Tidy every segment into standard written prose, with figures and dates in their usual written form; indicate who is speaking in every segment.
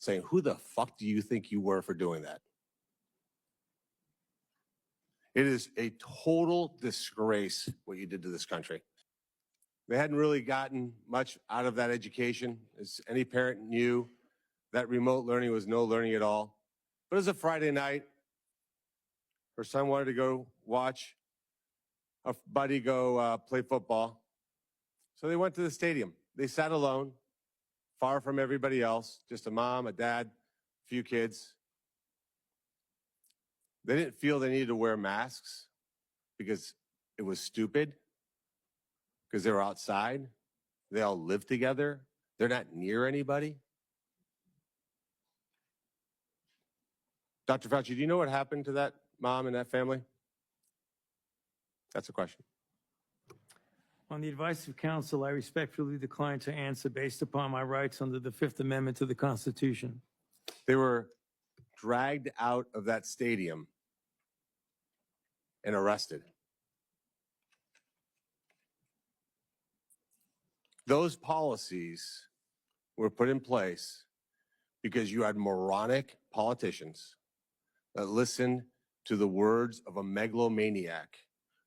Speaker 1: saying, who the fuck do you think you were for doing that? It is a total disgrace what you did to this country. They hadn't really gotten much out of that education. As any parent knew, that remote learning was no learning at all. But it was a Friday night. Her son wanted to go watch a buddy go play football. So they went to the stadium. They sat alone, far from everybody else, just a mom, a dad, a few kids. They didn't feel they needed to wear masks because it was stupid, because they were outside. They all live together. They're not near anybody. Dr. Fauci, do you know what happened to that mom and that family? That's a question.
Speaker 2: On the advice of counsel, I respectfully decline to answer based upon my rights under the Fifth Amendment to the Constitution.
Speaker 1: They were dragged out of that stadium and arrested. Those policies were put in place because you had moronic politicians that listened to the words of a megalomaniac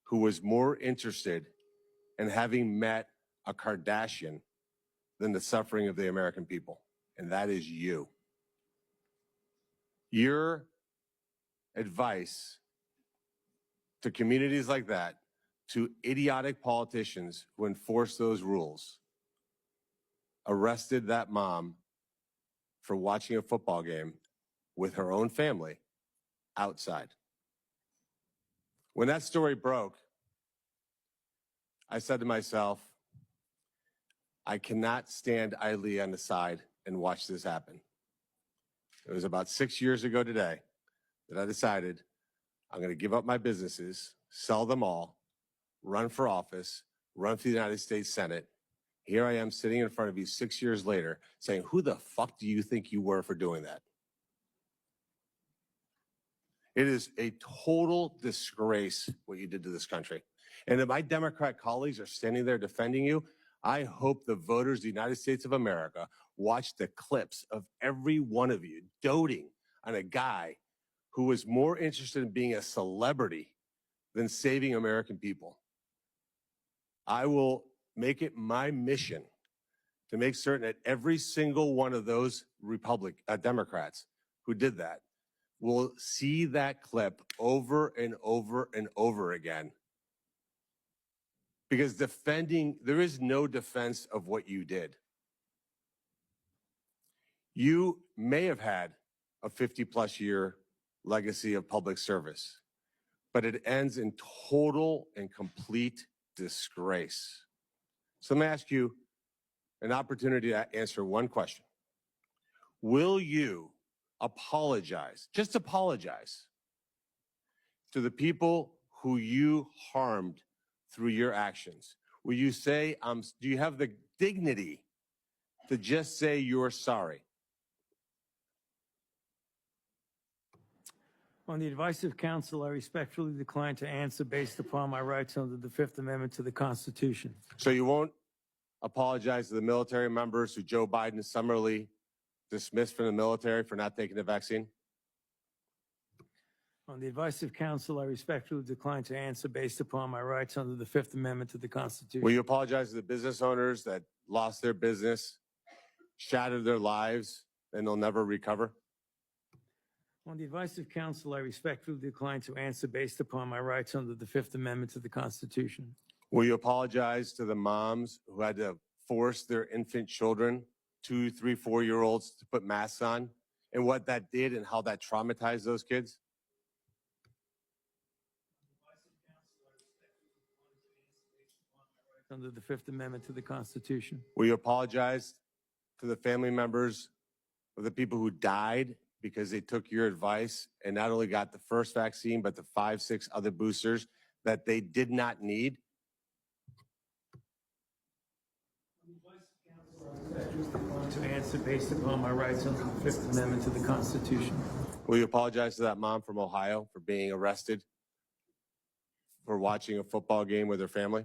Speaker 1: who was more interested in having met a Kardashian than the suffering of the American people. And that is you. Your advice to communities like that, to idiotic politicians who enforce those rules, arrested that mom for watching a football game with her own family outside. When that story broke, I said to myself, I cannot stand idly on the side and watch this happen. It was about 6 years ago today that I decided I'm going to give up my businesses, sell them all, run for office, run for the United States Senate. Here I am sitting in front of you 6 years later saying, who the fuck do you think you were for doing that? It is a total disgrace what you did to this country. And if my Democrat colleagues are standing there defending you, I hope the voters of the United States of America watch the clips of every one of you doting on a guy who was more interested in being a celebrity than saving American people. I will make it my mission to make certain that every single one of those Democrats who did that will see that clip over and over and over again. Because there is no defense of what you did. You may have had a 50-plus year legacy of public service, but it ends in total and complete disgrace. So let me ask you an opportunity to answer one question. Will you apologize, just apologize, to the people who you harmed through your actions? Will you say, do you have the dignity to just say you're sorry?
Speaker 2: On the advice of counsel, I respectfully decline to answer based upon my rights under the Fifth Amendment to the Constitution.
Speaker 1: So you won't apologize to the military members who Joe Biden summarily dismissed from the military for not taking the vaccine?
Speaker 2: On the advice of counsel, I respectfully decline to answer based upon my rights under the Fifth Amendment to the Constitution.
Speaker 1: Will you apologize to the business owners that lost their business, shattered their lives, and they'll never recover?
Speaker 2: On the advice of counsel, I respectfully decline to answer based upon my rights under the Fifth Amendment to the Constitution.
Speaker 1: Will you apologize to the moms who had to force their infant children, 2, 3, 4-year-olds, to put masks on, and what that did and how that traumatized those kids?
Speaker 2: Under the Fifth Amendment to the Constitution.
Speaker 1: Will you apologize to the family members of the people who died because they took your advice and not only got the first vaccine, but the 5, 6 other boosters that they did not need?
Speaker 2: To answer based upon my rights under the Fifth Amendment to the Constitution.
Speaker 1: Will you apologize to that mom from Ohio for being arrested for watching a football game with her family?